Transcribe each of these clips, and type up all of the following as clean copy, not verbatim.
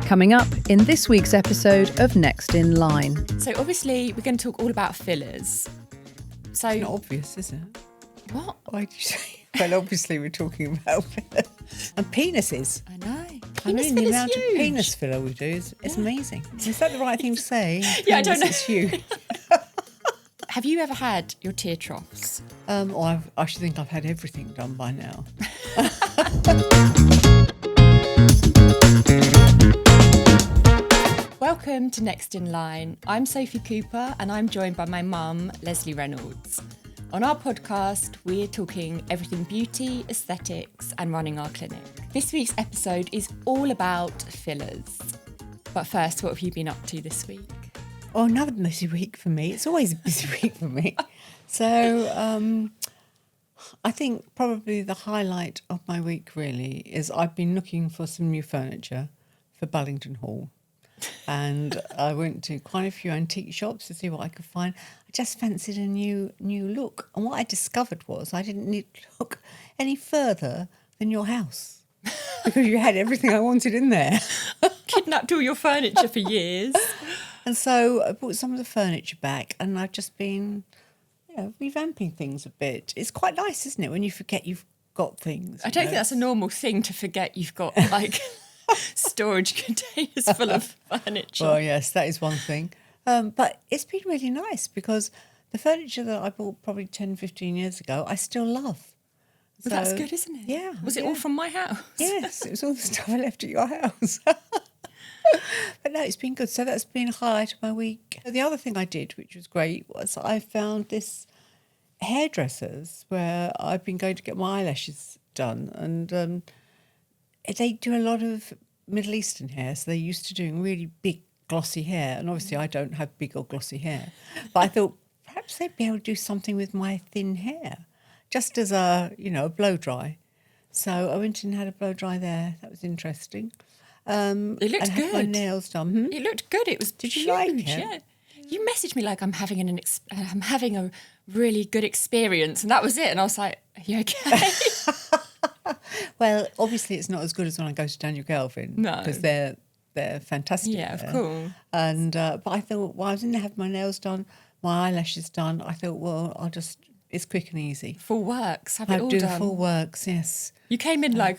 Coming up in this week's episode of Next in Line. So obviously we're going to talk all about fillers. So It's not obvious, is it? what? Why did you say? Well, obviously we're talking about fillers. And penises. I know. I mean, the filler's amount huge. of penis filler we do is amazing. Is that the right thing to say? Yeah, I don't know. It's huge. Have you ever had your tear troughs? I should think I've had everything done by now. Welcome to Next in Line. I'm Sophie Cooper and I'm joined by my mum, Lesley Reynolds. On our podcast, we're talking everything beauty, aesthetics and running our clinic. This week's episode is all about fillers. But first, what have you been up to this week? Oh, another busy week for me. It's always a busy week for me. So I think probably the highlight of my week really is I've been looking for some new furniture for Bullingdon Hall. And I went to quite a few antique shops to see what I could find. I just fancied a new look. And what I discovered was I didn't need to look any further than your house because you had everything I wanted in there. Kidnapped all your furniture for years. And so I brought some of the furniture back and I've just been, revamping things a bit. It's quite nice, isn't it, when you forget you've got things. I don't think that's a normal thing to forget you've got like storage containers full of furniture. Well, yes, that is one thing. But it's been really nice because the furniture that I bought probably 10, 15 years ago, I still love. Well, that's good, isn't it? Yeah. Was it all from my house? Yes, it was all the stuff I left at your house. But no, it's been good. So that's been a highlight of my week. The other thing I did, which was great, was I found this hairdressers where I've been going to get my eyelashes done. And they do a lot of Middle Eastern hair. So they're used to doing really big, glossy hair. And obviously I don't have big or glossy hair. But I thought perhaps they'd be able to do something with my thin hair, just as a blow dry. So I went and had a blow dry there. That was interesting. It looked and had my good. nails done. It looked good. It was Did you huge. like it? Yeah. You messaged me like I'm having a really good experience, and that was it. And I was like, "Are you okay?" Well, obviously it's not as good as when I go to Daniel Galvin. No. Because they're fantastic. Yeah, of there. course. And but I thought, I was in there, have my nails done, my eyelashes done. I thought, well, it's quick and easy. Full works. Have it I'll all do done. the full works, yes. You came in like,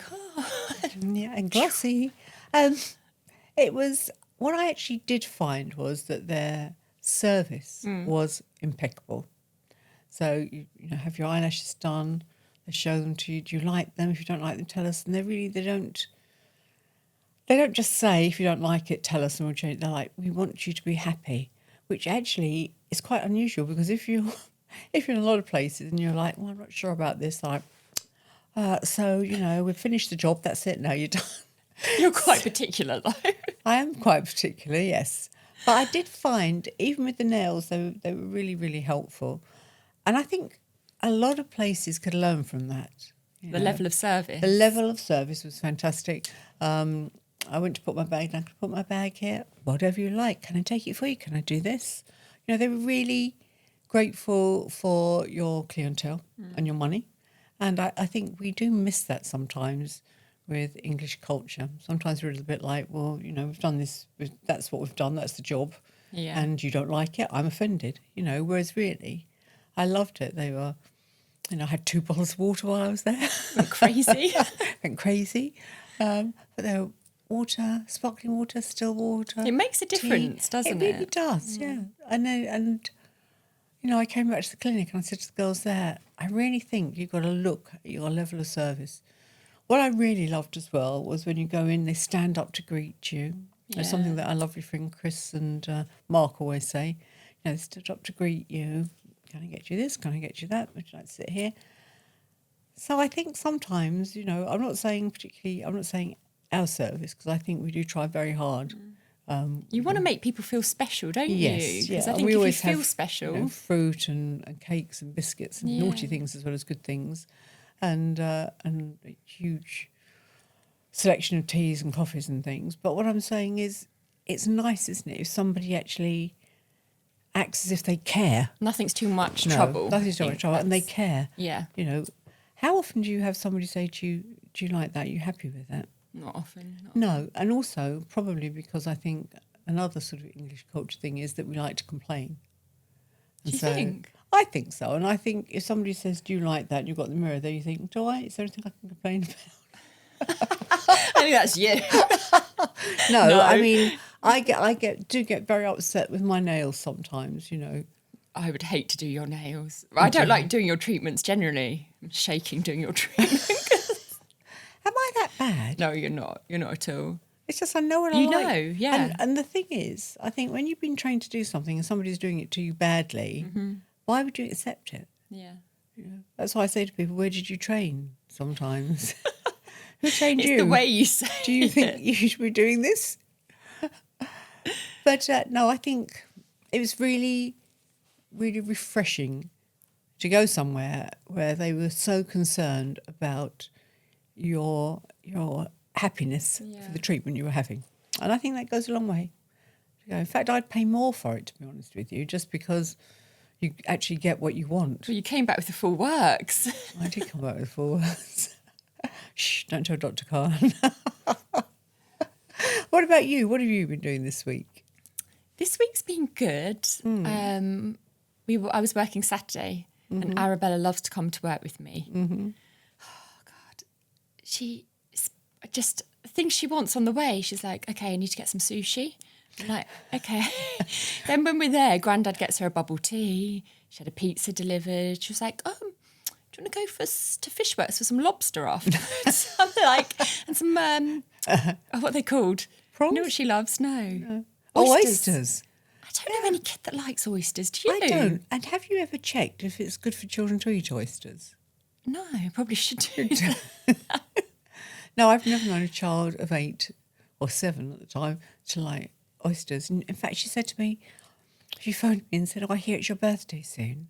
Yeah, and glossy. It was, what I actually did find was that their service was impeccable. So, you have your eyelashes done, they show them to you, do you like them? If you don't like them, tell us. And they don't just say, if you don't like it, tell us and we'll change it. They're like, we want you to be happy, which actually is quite unusual because if you're in a lot of places and you're like, well, I'm not sure about this, like, so, we've finished the job, that's it, now you're done. you're quite particular though. I am quite particular, yes. But I did find, even with the nails, they were really, really helpful. And I think a lot of places could learn from that. The level of service. The level of service was fantastic. I went to put my bag down. Can I put my bag here? Whatever you like. Can I take it for you? Can I do this? They were really grateful for your clientele and your money. And I think we do miss that sometimes with English culture. Sometimes we're a little bit like, well, we've done this, that's what we've done, that's the job. Yeah. And you don't like it, I'm offended, whereas really, I loved it. They were, I had 2 bottles of water while I was there. Went crazy. Went crazy. But they were water, sparkling water, still water. It makes a difference, doesn't it? It really does, yeah. And I came back to the clinic and I said to the girls there, I really think you've got to look at your level of service. What I really loved as well was when you go in, they stand up to greet you. It's something that our lovely friend Chris and Mark always say. They stood up to greet you. Can I get you this? Can I get you that? Would you like to sit here? So I think sometimes, I'm not saying our service, because I think we do try very hard. You want to make people feel special, don't you? Yes, Because yeah. I think We if you always feel have, special, fruit and cakes and biscuits and naughty things as well as good things, and a huge selection of teas and coffees and things. But what I'm saying is, it's nice, isn't it, if somebody actually acts as if they care. nothing's too much trouble. Nothing's too much trouble, and they care. Yeah. How often do you have somebody say to you, "Do you like that? Are you happy with that?" Not often. No, and also probably because I think another sort of English culture thing is that we like to complain. Do you think? I think so. And I think if somebody says, do you like that? You've got the mirror there, you think, do I? Is there anything I can complain about? I think that's you. No, I mean, I do get very upset with my nails sometimes, you know. I would hate to do your nails. I don't like doing your treatments generally. I'm shaking doing your treatment. Am I that bad? No, you're not. You're not at all. It's just I know what I You like. know, yeah. And the thing is, I think when you've been trained to do something and somebody's doing it to you badly, why would you accept it? Yeah. You know, that's why I say to people, where did you train sometimes? Who trained you? It's the way you say Do you think you should be doing this? But no, I think it was really, really refreshing to go somewhere where they were so concerned about your happiness for the treatment you were having. And I think that goes a long way. In fact, I'd pay more for it, to be honest with you, just because you actually get what you want. Well, you came back with the full works. I did come back with full words. Shh, don't tell Dr. Khan. What about you? What have you been doing this week? This week's been good. I was working Saturday, and Arabella loves to come to work with me. Oh, God. She just things she wants on the way. She's like, okay, I need to get some sushi. I'm like, okay. Then when we're there, Grandad gets her a bubble tea. She had a pizza delivered. She was like, do you want to go to Fishworks for some lobster afterwards? I'm like, and some, what are they called? Prawns? You know what she loves? No. Oysters. I don't know any kid that likes oysters. Do you? I don't. And have you ever checked if it's good for children to eat oysters? No, I probably should do that. No, I've never known a child of 8 or 7 at the time to like oysters. And in fact, she said to me, she phoned me and said, I hear it's your birthday soon.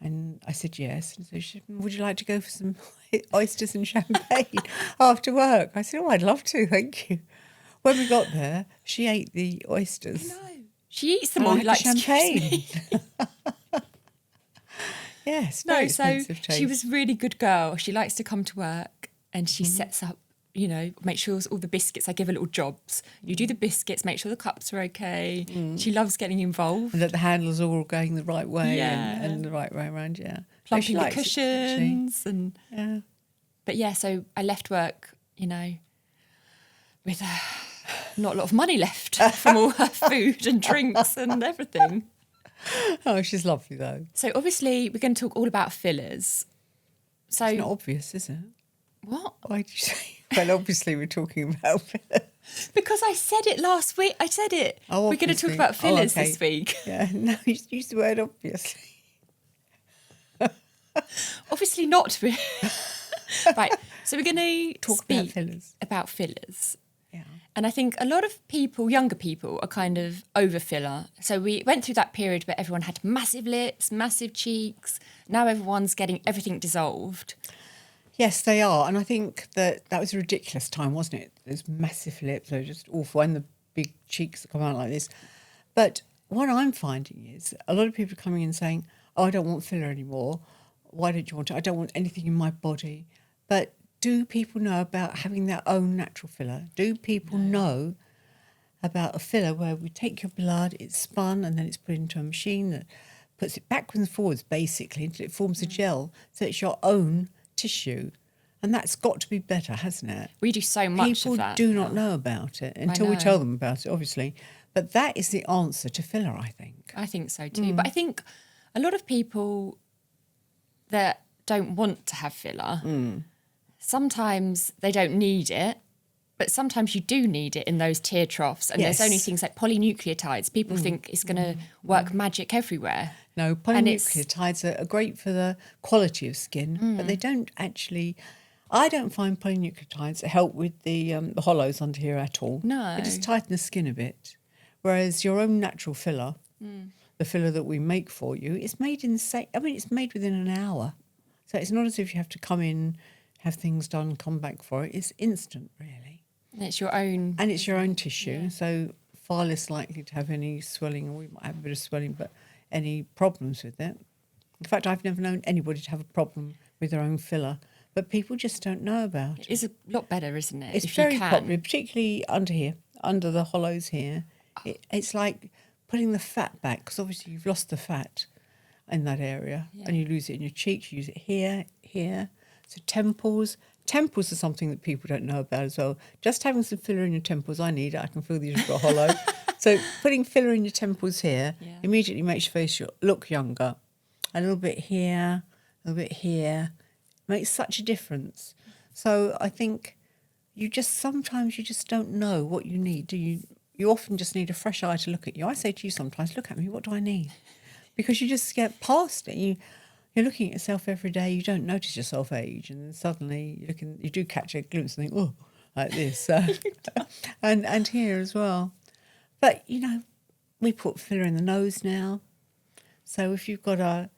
And I said, yes. And so she said, would you like to go for some oysters and champagne after work? I said, I'd love to, thank you. When we got there, she ate the oysters. No, she eats them all. Like champagne. Yes, very expensive taste. She was a really good girl. She likes to come to work and she sets up, make sure all the biscuits, I give her little jobs. You do the biscuits, make sure the cups are okay. She loves getting involved. And that the handles are all going the right way and the right way around, Plumping the cushions. But so I left work, with not a lot of money left from all her food and drinks and everything. Oh, she's lovely though. So obviously we're going to talk all about fillers. So it's not obvious, is it? What? Why did you say? Well, obviously we're talking about fillers. Because I said it last week. I said it. Oh, we're going to talk about fillers this week. Yeah, no, you used the word obviously. Obviously not. Right, so we're going to talk about fillers. Yeah. And I think a lot of people, younger people, are kind of over filler. So we went through that period where everyone had massive lips, massive cheeks. Now everyone's getting everything dissolved. Yes, they are. And I think that was a ridiculous time, wasn't it? Those massive lips, they're just awful. And the big cheeks that come out like this. But what I'm finding is a lot of people are coming in saying, I don't want filler anymore. Why don't you want it? I don't want anything in my body. But do people know about having their own natural filler? Do people know about a filler where we take your blood, it's spun, and then it's put into a machine that puts it backwards and forwards, basically, until it forms a gel, so it's your own tissue? And that's got to be better, hasn't it? We do so much of that. People do not know about it until we tell them about it, obviously. But that is the answer to filler, I think. I think so too. But I think a lot of people that don't want to have filler, sometimes they don't need it, but sometimes you do need it in those tear troughs. And there's only things like polynucleotides. People think it's going to work magic everywhere. No, polynucleotides are great for the quality of skin, but they don't actually... I don't find polynucleotides help with the hollows under here at all. No. They just tighten the skin a bit. Whereas your own natural filler, the filler that we make for you, it's made in it's made within an hour. So it's not as if you have to come in, have things done, come back for it. It's instant, really. And it's your own... And it's your own tissue, so far less likely to have any swelling, or we might have a bit of swelling, but any problems with it. In fact, I've never known anybody to have a problem with their own filler. but people just don't know about it. It is a lot better, isn't it? It's if very you can. popular, particularly under here, under the hollows here. It's like putting the fat back, because obviously you've lost the fat in that area, and you lose it in your cheeks, you use it here, here. So temples are something that people don't know about as well. Just having some filler in your temples, I need it. I can feel that you've got hollow. So putting filler in your temples here immediately makes your face look younger. A little bit here, a little bit here. Makes such a difference. So I think sometimes you just don't know what you need, do you? You often just need a fresh eye to look at you. I say to you sometimes, look at me, what do I need? Because you just get past it. You're looking at yourself every day, you don't notice yourself age, and then suddenly you do catch a glimpse and think, oh, like this. And here as well. But, we put filler in the nose now. So if you've got a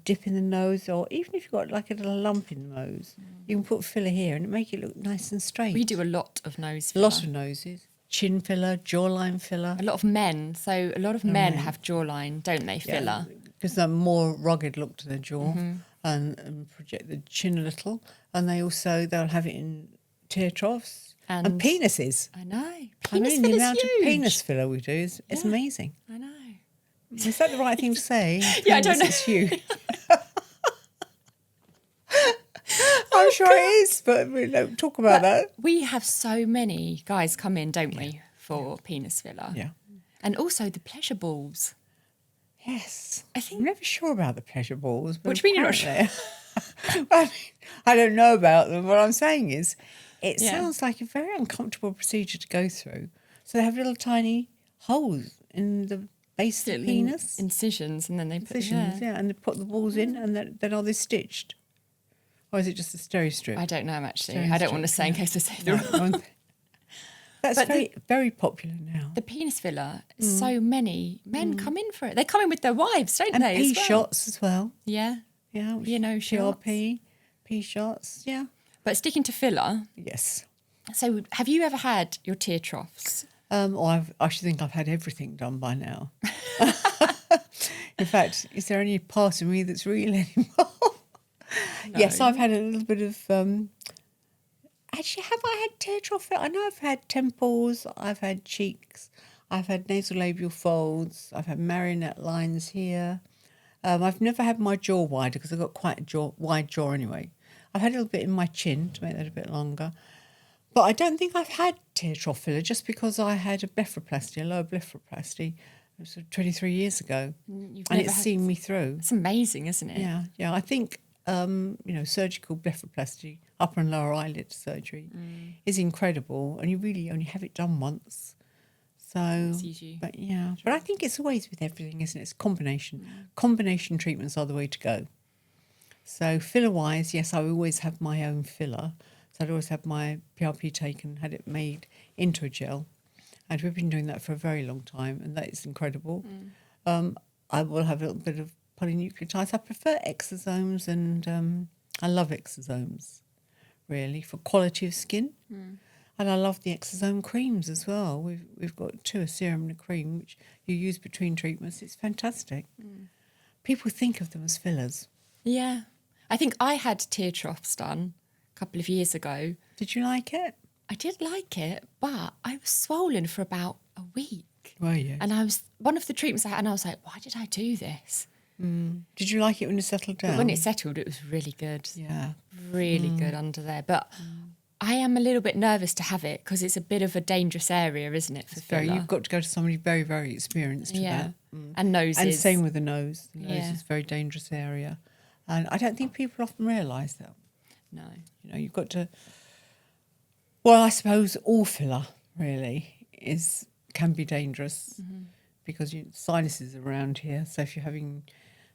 dip in the nose, or even if you've got like a little lump in the nose, you can put filler here and it make it look nice and straight. We do a lot of nose A filler. lot of noses. Chin filler, jawline filler. A lot of men. So a lot of men have jawline, don't they, filler? Because they're more rugged look to their jaw and project the chin a little. And they'll have it in tear troughs and penises. I know. The amount of penis filler we do is amazing. I know. Is that the right thing to say? Yeah, I don't know. It's huge. I'm sure it is, but we don't talk about that. We have so many guys come in, don't we, for penis filler? Yeah. And also the pleasure balls. Yes. I'm never sure about the pleasure balls. But what do you mean you're not sure? I don't know about them. What I'm saying is it sounds like a very uncomfortable procedure to go through. So they have little tiny holes in the base of the penis. Incisions, and then they put and they put the balls in, and then are they stitched? Or is it just a steri-strip? I don't know, actually. I don't want to say in case I say the wrong. That's very popular now. The penis filler, so many men come in for it. They come in with their wives, don't they? And pee shots as well. Yeah. Yeah. shots. PRP, pee shots, yeah. But sticking to filler. Yes. So have you ever had your tear troughs? I should think I've had everything done by now. In fact, is there any part of me that's real anymore? No. Yes, I've had a little bit of... Actually, have I had tear trough? I know I've had temples, I've had cheeks, I've had nasolabial folds, I've had marionette lines here. I've never had my jaw wider because I've got quite a wide jaw anyway. I've had a little bit in my chin to make that a bit longer. But I don't think I've had tear trough filler just because I had a blepharoplasty, a lower blepharoplasty, sort of 23 years ago. And it's seen me through. It's amazing, isn't it? Yeah. I think, surgical blepharoplasty, upper and lower eyelid surgery, is incredible. And you really only have it done once. So, but I think it's always with everything, isn't it? It's combination. Combination treatments are the way to go. So filler-wise, yes, I always have my own filler. So I'd always have my PRP taken, had it made into a gel. And we've been doing that for a very long time, and that is incredible. I will have a little bit of polynucleotides. I prefer exosomes, and I love exosomes, really, for quality of skin. And I love the exosome creams as well. We've got two, a serum and a cream, which you use between treatments. It's fantastic. People think of them as fillers. Yeah. I think I had tear troughs done a couple of years ago. Did you like it? I did like it, but I was swollen for about a week. Were you? And I was, one of the treatments I had, and I was like, why did I do this? Did you like it when it settled down? But when it settled, it was really good. Yeah. Really good under there. But I am a little bit nervous to have it because it's a bit of a dangerous area, isn't it, for filler? You've got to go to somebody very, very experienced with that. And noses. And same with the nose. The nose is a very dangerous area. And I don't think people often realise that. No. You've got to... Well, I suppose all filler, really, can be dangerous because sinuses are around here. So if you're having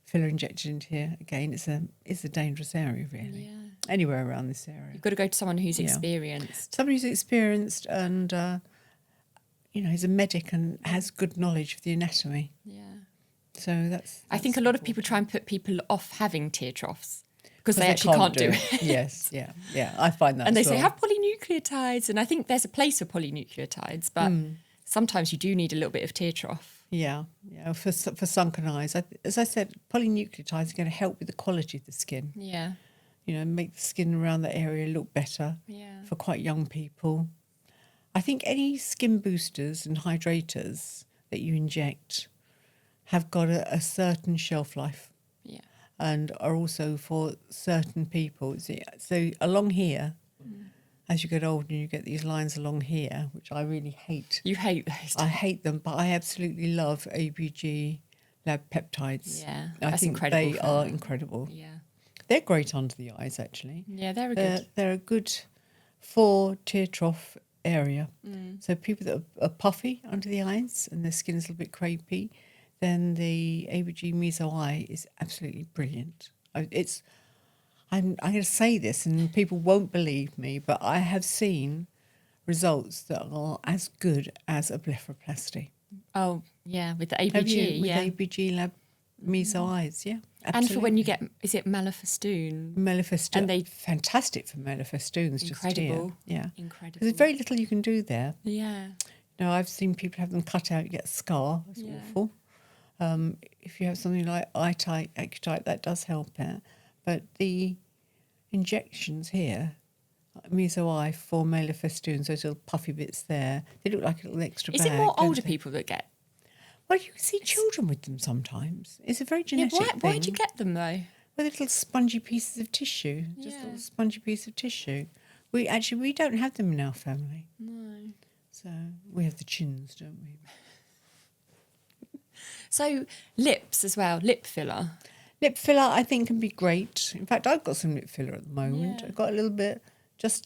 filler injected into here, again, it's a dangerous area, really. Yeah. Anywhere around this area. You've got to go to someone who's experienced. Somebody who's experienced and, is a medic and has good knowledge of the anatomy. Yeah. So that's I think a lot of people try and put people off having tear troughs because they actually can't do it. Yes, I find that. And they say have polynucleotides, and I think there's a place for polynucleotides, but sometimes you do need a little bit of tear trough. Yeah, for sunken eyes. As I said, polynucleotides are going to help with the quality of the skin. Yeah. make the skin around that area look better for quite young people. I think any skin boosters and hydrators that you inject have got a certain shelf life. Yeah. And are also for certain people. So along here, as you get older, you get these lines along here, which I really hate. You hate those. I hate them, but I absolutely love ABG lab peptides. Yeah, I that's think incredible. they are incredible. Yeah. They're great under the eyes, actually. Yeah, they're good. They're a good for tear trough area. So people that are puffy under the eyes and their skin is a little bit crepey, then the ABG Meso Eye is absolutely brilliant. I'm going to say this and people won't believe me, but I have seen results that are as good as a blepharoplasty. Oh, yeah, with the ABG. Have you? With yeah. ABG Lab Meso Eyes, yeah. Absolutely. And for when you get, is it Melafestoon? Melafestoon. And they fantastic for Melafestoons. Incredible. Just here. Yeah. Incredible. There's very little you can do there. Yeah. No, I've seen people have them cut out, you get a scar. It's awful. If you have something like eye-type, Acutite, that does help it. But the injections here, Meso Eye for Melafestoons, those little puffy bits there, they look like a little extra Is bag. it more don't older they? people that get? Well, you can see children with them sometimes. It's a very genetic thing. Why do you get them though? With little spongy pieces of tissue, just a little spongy piece of tissue. We don't have them in our family. No. So we have the chins, don't we? So lips as well, lip filler. Lip filler, I think, can be great. In fact, I've got some lip filler at the moment. Yeah. I've got a little bit,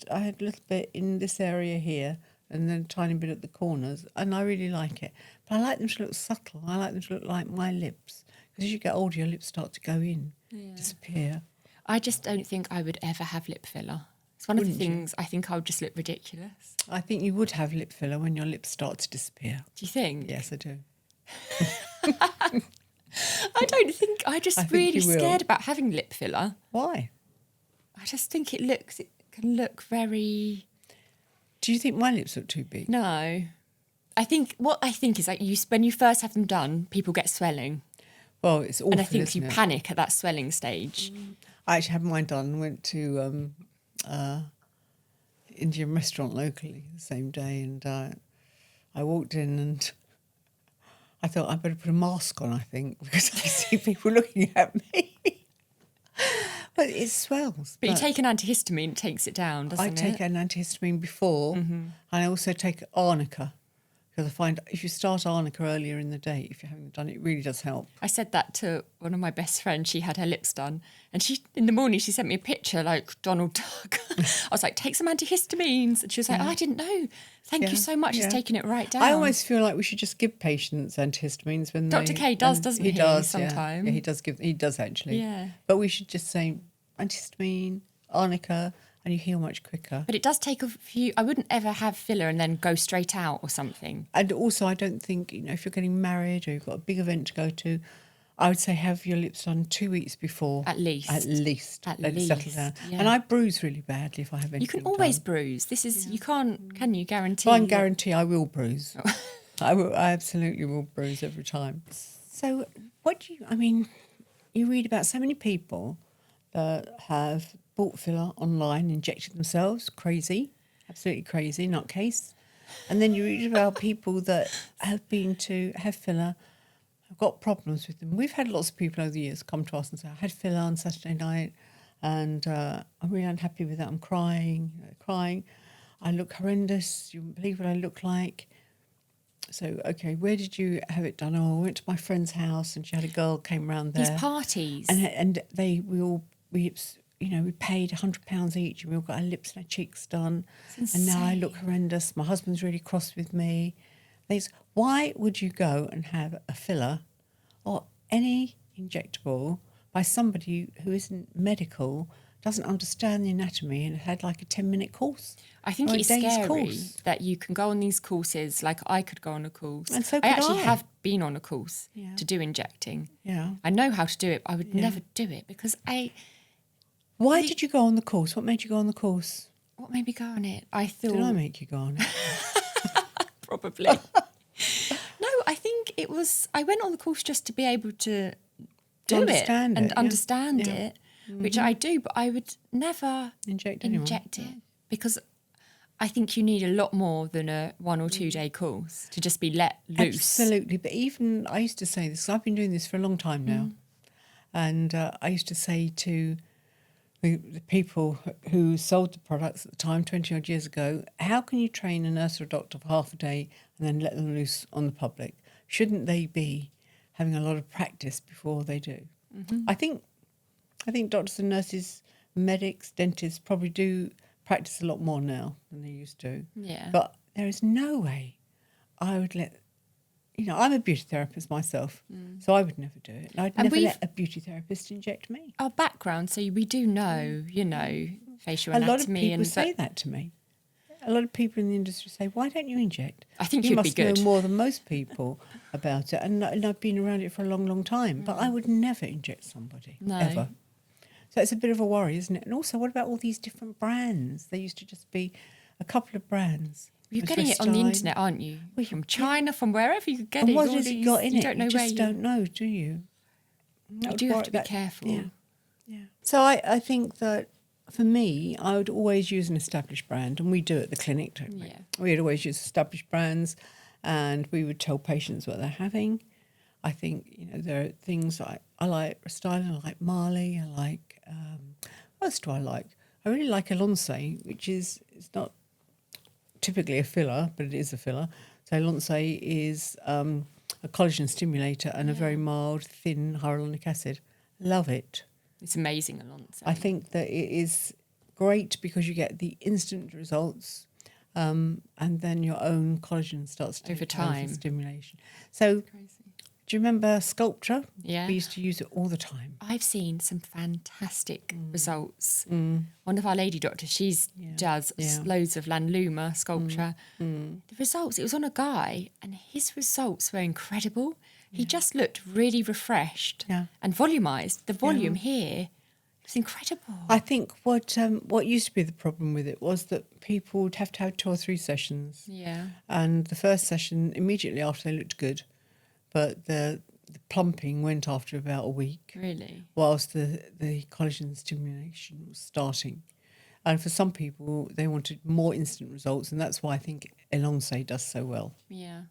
I had a little bit in this area here and then a tiny bit at the corners, and I really like it. But I like them to look subtle. I like them to look like my lips. Because as you get older, your lips start to go in, disappear. I just don't think I would ever have lip filler. It's one of the things I think I would just look ridiculous. I think you would have lip filler when your lips start to disappear. Do you think? Yes, I do. I don't think, I think really you will. scared about having lip filler. Why? I just think it can look very... Do you think my lips look too big? No. I think is like when you first have them done, people get swelling. Well, it's awful, And I think isn't you it? panic at that swelling stage. I actually had mine done. Went to Indian restaurant locally the same day, and I walked in and I thought I'd better put a mask on, I think, because I see people looking at me. But it swells. But you take an antihistamine, it takes it down, doesn't I it? take an antihistamine before, and I also take arnica, because I find if you start arnica earlier in the day, if you haven't done it, it really does help. I said that to one of my best friends. She had her lips done, and in the morning she sent me a picture like Donald Duck. I was like, take some antihistamines, and she was like, oh, I didn't know. Thank you so much. She's taking it right down. I always feel like we should just give patients antihistamines when Dr. K does, doesn't he? He does sometimes. Yeah, he does actually. Yeah. But we should just say antihistamine, arnica, and you heal much quicker. But it does take a few. I wouldn't ever have filler and then go straight out or something. And also, I don't think, if you're getting married or you've got a big event to go to, I would say have your lips done 2 weeks before. At least. Let it settle down. Yeah. And I bruise really badly if I have anything You can always done. bruise. This is you can't, can you guarantee? Well, I can guarantee I will bruise. I absolutely will bruise every time. So you read about so many people that have bought filler online, injected themselves, crazy, absolutely crazy, nutcase. And then you read about people that have been to have filler, have got problems with them. We've had lots of people over the years come to us and say, I had filler on Saturday night and I'm really unhappy with that. I'm crying. I look horrendous. You wouldn't believe what I look like. So, okay, where did you have it done? Oh, I went to my friend's house and she had a girl came round there. These parties. And we paid £100 each and we all got our lips and our cheeks done. And now I look horrendous. My husband's really cross with me. Why would you go and have a filler or any injectable by somebody who isn't medical, doesn't understand the anatomy and had like a 10-minute course? I think or it's a day's scary course. that you can go on these courses. Like I could go on a course. And so I could actually I. have been on a course Yeah. to do injecting. Yeah. I know how to do it. I would never do it because Why did you go on the course? What made you go on the course? what made me go on it? I thought Did I make you go on it? probably. No, I think I went on the course just to be able to do understand it and it, yeah. understand Yeah. it. which I do, but I would never Inject it because I think you need a lot more than a 1 or 2 day course to just be let loose. Absolutely. But even, I used to say this, 'cause I've been doing this for a long time now. And I used to say to the people who sold the products at the time, 20 odd years ago, how can you train a nurse or a doctor for half a day and then let them loose on the public? Shouldn't they be having a lot of practice before they do? I think doctors and nurses, medics, dentists probably do practice a lot more now than they used to. Yeah. But there is no way I would let, I'm a beauty therapist myself, so I would never do it. I'd never let a beauty therapist inject me. Our background, so we do know, facial anatomy. A lot of people say that to me. A lot of people in the industry say, why don't you inject? I think you you'd must be good. know more than most people about it. And I've been around it for a long, long time. But I would never inject somebody, ever. So it's a bit of a worry, isn't it? And also, what about all these different brands? There used to just be a couple of brands. You're getting it on the internet, aren't you? From China, from wherever you could get it. And what has it got in it? Don't know you where just don't know, do you? You do have to be careful. Yeah. So I think that for me, I would always use an established brand, and we do at the clinic, don't we? Yeah. We'd always use established brands, and we would tell patients what they're having. I think, there are things I like Restylane, I like Marley, I like, what else do I like? I really like Elonce, which it's not typically a filler, but it is a filler. So Elonce is a collagen stimulator and a very mild, thin hyaluronic acid. Love it. It's amazing, Elonce. I think that it is great because you get the instant results, and then your own collagen starts to over time stimulation. So, do you remember Sculpture? Yeah. We used to use it all the time. I've seen some fantastic results. One of our lady doctors, she does loads of Lanluma Sculpture. The results, it was on a guy, and his results were incredible. He just looked really refreshed and volumized. The volume here was incredible. I think what used to be the problem with it was that people would have to have 2 or 3 sessions. Yeah. And the first session, immediately after, they looked good. But the plumping went after about a week. Really? Whilst the collagen stimulation was starting. And for some people, they wanted more instant results, and that's why I think Elonce does so well. Yeah.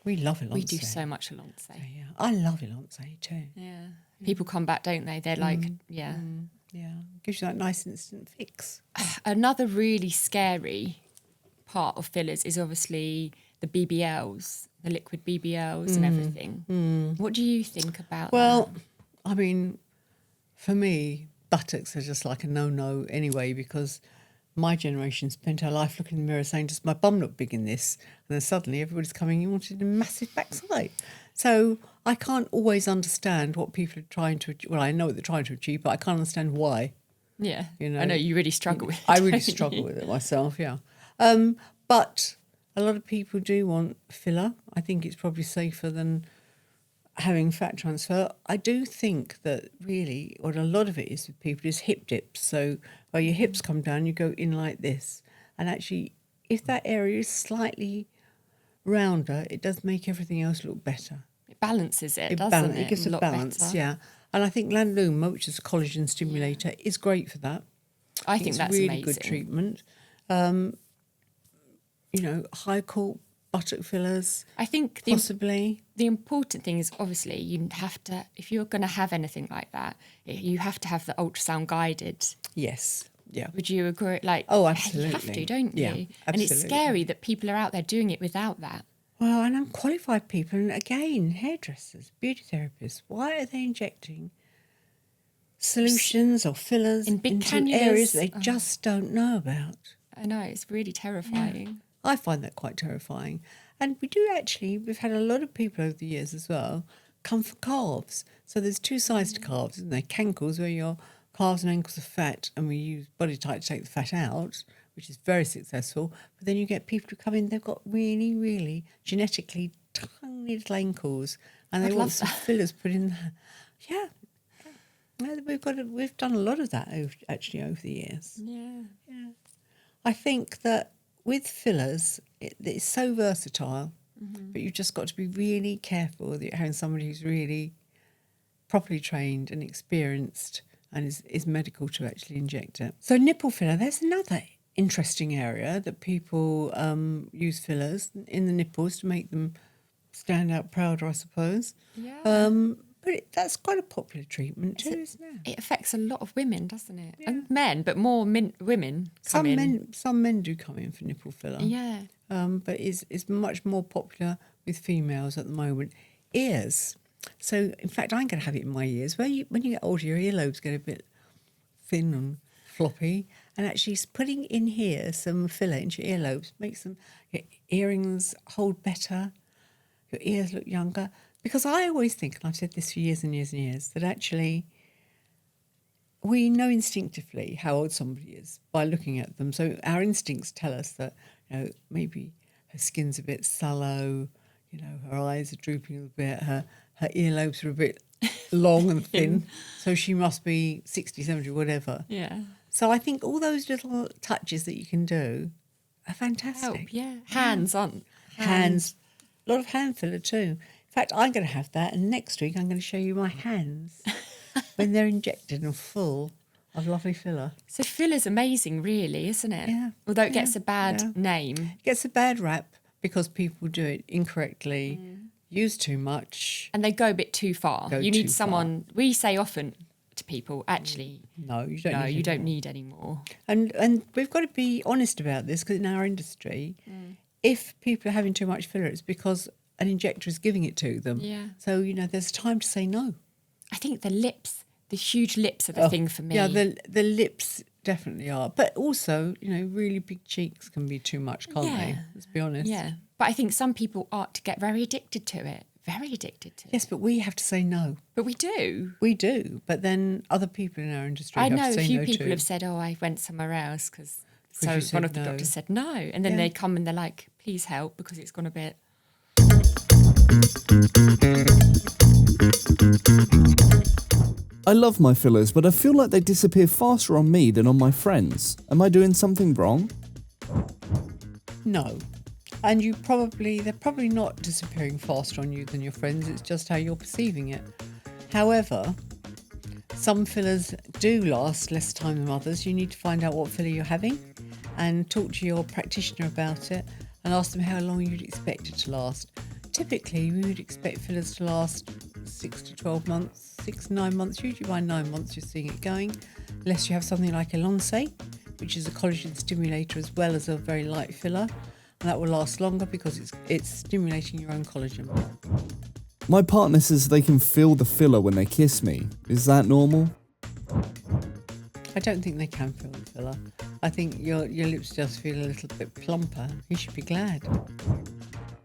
We love Elonce. We do so much Elonce. Yeah. I love Elonce too. Yeah. People come back, don't they? They're like, Yeah. Gives you that nice instant fix. Another really scary part of fillers is obviously the BBLs, the liquid BBLs and everything. What do you think about that? Well, I mean, for me, buttocks are just like a no-no anyway, because my generation spent our life looking in the mirror saying, does my bum look big in this? And then suddenly everybody's coming and wanted a massive backside. So I can't always understand what people are trying to achieve. Well, I know what they're trying to achieve, but I can't understand why. Yeah. I know you really struggle with it. I really struggle with it myself, yeah. But a lot of people do want filler. I think it's probably safer than having fat transfer. I do think that really what a lot of it is with people is hip dips. So where your hips come down, you go in like this. And actually, if that area is slightly rounder, it does make everything else look better. It balances it, doesn't it? It gives a balance, better. yeah. And I think Lanluma, which is a collagen stimulator, is great for that. I think that's really amazing. Good treatment. High court buttock fillers. I think possibly the important thing is obviously you have to, if you're going to have anything like that, you have to have the ultrasound guided. Yes. Yeah. Would you agree? Oh, absolutely. You have to, don't you? Yeah, absolutely. And it's scary that people are out there doing it without that. Well, and unqualified people, and again, hairdressers, beauty therapists, why are they injecting solutions or fillers in big into cannulas areas they just don't know about? I know, it's really terrifying. Yeah. I find that quite terrifying. And we've had a lot of people over the years as well come for calves. So there's 2 sides to calves, isn't there? Cankles, where your calves and ankles are fat, and we use Body Tight to take the fat out, which is very successful. But then you get people who come in, they've got really, really genetically tiny little ankles, and they want some fillers put in there. Yeah. We've done a lot of that over the years. Yeah. I think that with fillers, it's so versatile, but you've just got to be really careful that you're having somebody who's really properly trained and experienced and is medical to actually inject it. So nipple filler, there's another interesting area that people use fillers in the nipples to make them stand out prouder, I suppose. Yeah. But that's quite a popular treatment too, isn't it? It affects a lot of women, doesn't it? Yeah. And men, but more women come in. Some men do come in for nipple filler. Yeah. But it's much more popular with females at the moment. Ears. So, in fact, I'm going to have it in my ears. When you get older, your earlobes get a bit thin and floppy. And actually putting in here some filler into your earlobes makes your earrings hold better, your ears look younger. Because I always think, and I've said this for years and years and years, that actually we know instinctively how old somebody is by looking at them. So our instincts tell us that, maybe her skin's a bit sallow, her eyes are drooping a little bit, her earlobes are a bit long and thin, so she must be 60, 70, whatever. Yeah. So I think all those little touches that you can do are fantastic. Help, yeah. Hands. A lot of hand filler too. In fact, I'm going to have that, and next week I'm going to show you my hands when they're injected and full of lovely filler. So filler's amazing, really, isn't it? Yeah. Although it gets a bad name. It gets a bad rap because people do it incorrectly, use too much. And they go a bit too far. You need someone, we say often to people, actually, no, you don't need any more. And we've got to be honest about this, because in our industry, if people are having too much filler, it's because an injector is giving it to them. Yeah. So, there's time to say no. I think the huge lips are the thing for me. Yeah, the lips definitely are. But also, really big cheeks can be too much, can't they? Let's be honest. Yeah. But I think some people ought to get very addicted to it. Very addicted to it. Yes, but we have to say no. But we do. We do. But then other people in our industry have to say no too. I know a few people have said, I went somewhere else because one of the doctors said no. And then they come and they're like, please help, because it's gone a bit... I love my fillers, but I feel like they disappear faster on me than on my friends. Am I doing something wrong? No. And they're probably not disappearing faster on you than your friends. It's just how you're perceiving it. However, some fillers do last less time than others. You need to find out what filler you're having and talk to your practitioner about it and ask them how long you'd expect it to last. Typically, we would expect fillers to last 6 to 12 months, 6 to 9 months. Usually by 9 months you're seeing it going, unless you have something like Elonce, which is a collagen stimulator as well as a very light filler. And that will last longer because it's stimulating your own collagen. My partner says they can feel the filler when they kiss me. Is that normal? I don't think they can feel the filler. I think your lips just feel a little bit plumper. You should be glad.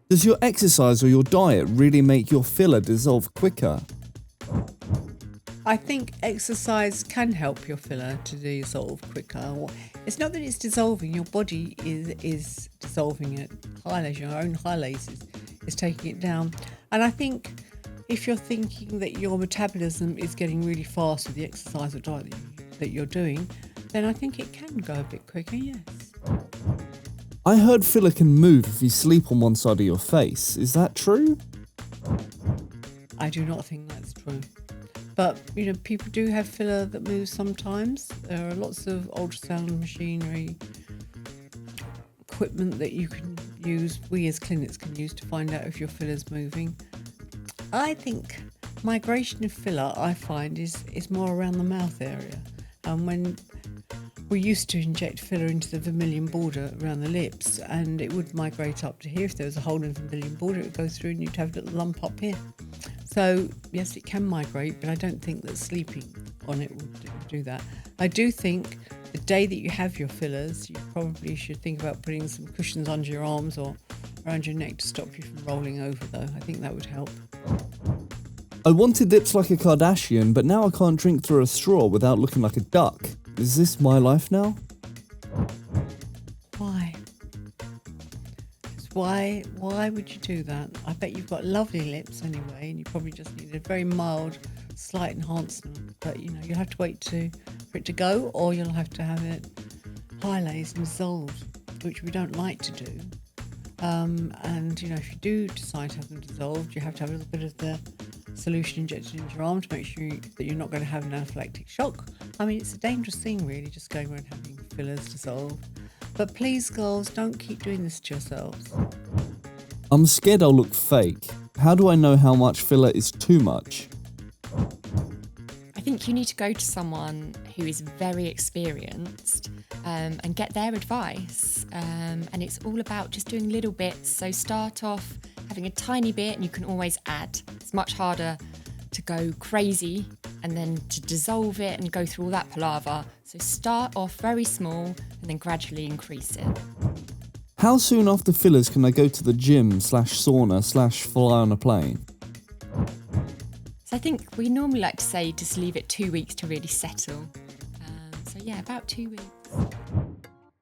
Does your exercise or your diet really make your filler dissolve quicker? I think exercise can help your filler to dissolve quicker. It's not that it's dissolving, your body is dissolving it. Your own Hyalase is taking it down. And I think if you're thinking that your metabolism is getting really fast with the exercise or diet that you're doing, then I think it can go a bit quicker, yes. I heard filler can move if you sleep on one side of your face. Is that true? I do not think that's true. But, people do have filler that moves sometimes. There are lots of ultrasound machinery, equipment that you can use, we as clinics can use to find out if your filler's moving. I think migration of filler, I find, is more around the mouth area. And when we used to inject filler into the vermilion border around the lips, and it would migrate up to here. If there was a hole in the vermilion border, it would go through and you'd have a little lump up here. So, yes, it can migrate, but I don't think that sleeping on it would do that. I do think the day that you have your fillers, you probably should think about putting some cushions under your arms or around your neck to stop you from rolling over, though. I think that would help. I wanted lips like a Kardashian, but now I can't drink through a straw without looking like a duck. Is this my life now? Why? Why would you do that? I bet you've got lovely lips anyway, and you probably just need a very mild, slight enhancement. But you'll have to wait for it to go, or you'll have to have it Hyalase and dissolved, which we don't like to do. And if you do decide to have them dissolved, you have to have a little bit of the solution injected into your arm to make sure that you're not going to have an anaphylactic shock. I mean, it's a dangerous thing, really, just going around having fillers dissolved. But please, girls, don't keep doing this to yourselves. I'm scared I'll look fake. How do I know how much filler is too much? I think you need to go to someone who is very experienced and get their advice. And it's all about just doing little bits. So start off having a tiny bit and you can always add. It's much harder to go crazy and then to dissolve it and go through all that palaver. So start off very small and then gradually increase it. How soon after fillers can I go to the gym/sauna/fly on a plane? So I think we normally like to say just leave it 2 weeks to really settle. So yeah, about 2 weeks.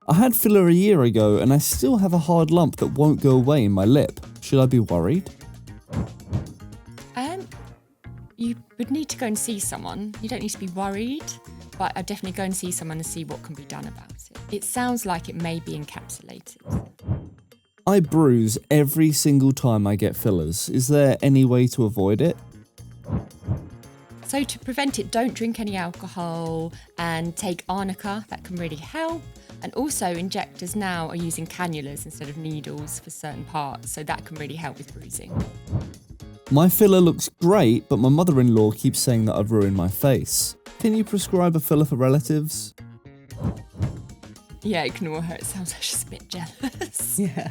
I had filler a year ago and I still have a hard lump that won't go away in my lip. Should I be worried? You would need to go and see someone. You don't need to be worried, but I'd definitely go and see someone and see what can be done about it. It sounds like it may be encapsulated. I bruise every single time I get fillers. Is there any way to avoid it? So to prevent it, don't drink any alcohol and take arnica. That can really help. And also injectors now are using cannulas instead of needles for certain parts, so that can really help with bruising. My filler looks great, but my mother-in-law keeps saying that I've ruined my face. Can you prescribe a filler for relatives? Yeah, ignore her. It sounds like she's a bit jealous. Yeah.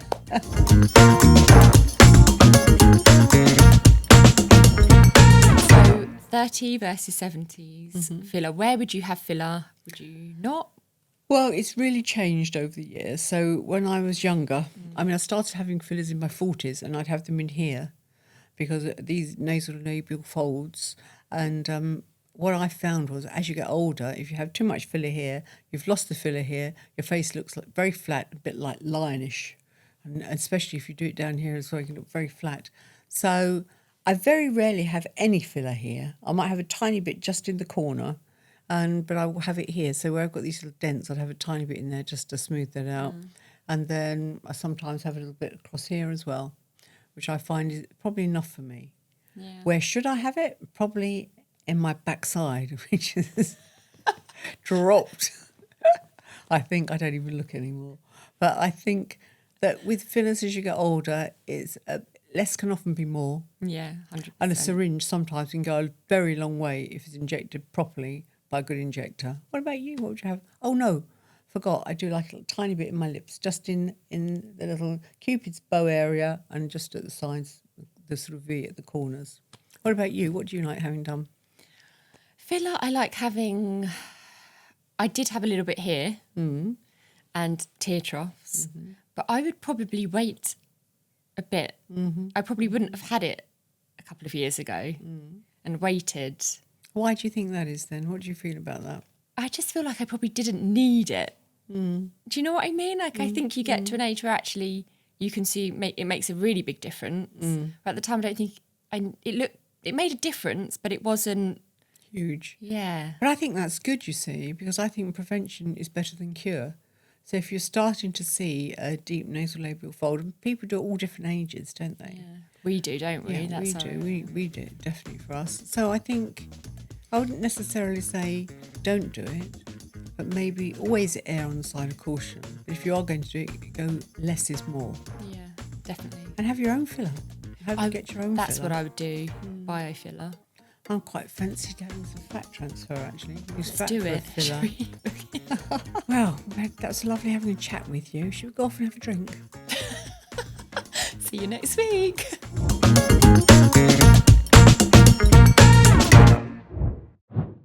So 30 versus 70s filler. Where would you have filler? Would you not? Well, it's really changed over the years. So when I was younger, I mean, I started having fillers in my 40s and I'd have them in here because of these nasal labial folds. And what I found was as you get older, if you have too much filler here, you've lost the filler here, your face looks like very flat, a bit like lionish. And especially if you do it down here as well, you can look very flat. So I very rarely have any filler here. I might have a tiny bit just in the corner. But I will have it here. So where I've got these little dents, I'd have a tiny bit in there just to smooth that out. And then I sometimes have a little bit across here as well, which I find is probably enough for me. Yeah. Where should I have it? Probably in my backside, which is dropped. I think I don't even look anymore. But I think that with fillers as you get older, it's less can often be more. Yeah, 100%. And a syringe sometimes can go a very long way if it's injected properly by a good injector. What about you? What would you have? Oh, no, forgot. I do like a little tiny bit in my lips, just in the little Cupid's bow area and just at the sides, the sort of V at the corners. What about you? What do you like having done? Filler, I like having... I did have a little bit here and tear troughs, but I would probably wait a bit. I probably wouldn't have had it a couple of years ago and waited. Why do you think that is then? What do you feel about that? I just feel like I probably didn't need it. Do you know what I mean? Like I think you get to an age where actually you can see it makes a really big difference. But at the time, I don't think it made a difference, but it wasn't huge. Yeah. But I think that's good, you see, because I think prevention is better than cure. So if you're starting to see a deep nasolabial fold, and people do it all different ages, don't they? Yeah. We do, don't we? Yeah, we do. We do, definitely for us. So I think I wouldn't necessarily say don't do it, but maybe always err on the side of caution. But if you are going to do it, go less is more. Yeah, definitely. And have your own filler. Have you get your own That's filler. what I would do, biofiller. I'm quite fancy having some fat transfer, actually. Use Let's fat do for a it. filler. Well, Meg, that's lovely having a chat with you. Should we go off and have a drink? See you next week.